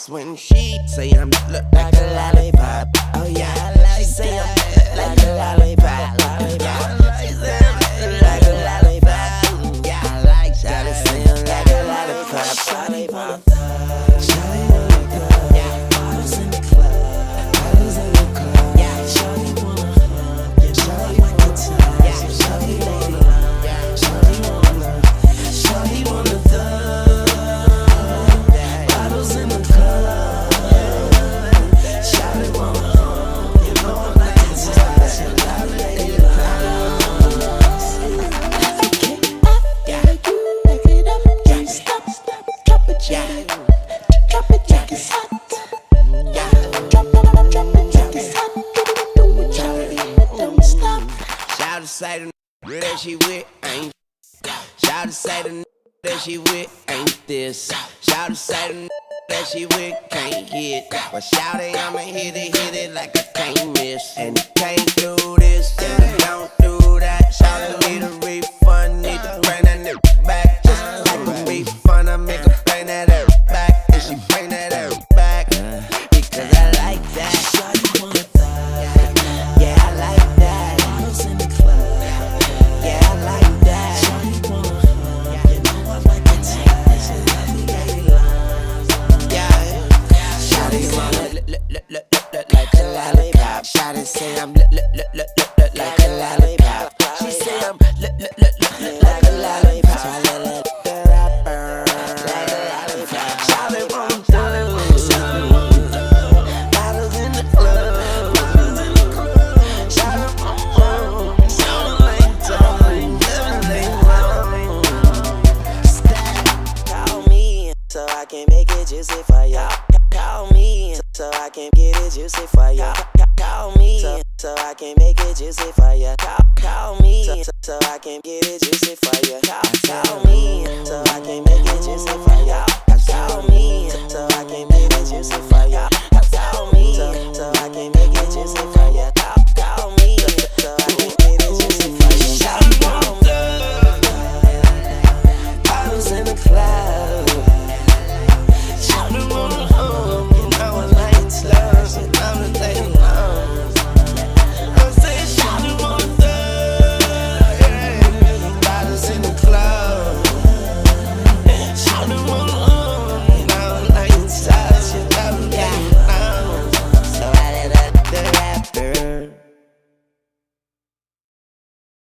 when she say I'm look like a lollipop. Oh yeah, she say I'm like a lollipop. She say I'm like a lollipop. Yeah, I like that. She say I'm like a lollipop. Shawty wanna thug. Shawty wanna thug. Yeah, bottles in the club. Bottles in the club. Yeah, shawty wanna hug. Yeah, shawty wanna touch. Yeah, shawty wanna love. Yeah, shawty wanna love. Shawty wanna thug. Bottles in the club. Shawty wanna hug. You know I like to touch. You love lady loves. Yeah, back it up. Yeah, stop, drop it, yeah. Drop it, yeah, it's hot. Yeah, drop it, yeah, it's hot. Do it, Charlie, don't stop. Shout to say the that she with ain't. Shout to say the that she with ain't this. Shout to say the that she with can't hit. But shout it, I'ma hit it like I can't miss. And you can't do this, and you don't do that. Shout it, need a refund, need to bring that nigga back. Just like a refund, I make her bring that ass back. And she bring that ass back, because I like that. Shawty wanna thug. Yeah, I like that. Bottles in the club. Yeah, I like that. Shawty wanna hug. You know I like to touch. Lovely lady loves. Yeah, shawty wanna look like a lollipop. Shawty say I'm look like a lollipop. She say I'm look like a lollipop. So I let that burn like a lollipop. Shawty wanna thug. Bottles in the club. Shawty wanna sound like time. Call me so I can make it juicy for y'all. Call me so I can get it juicy for y'all. Call me so I can make it juicy for ya. Call me so I can get it juicy for ya. Call me so I can make it juicy for ya. Call me so I can make it juicy for ya.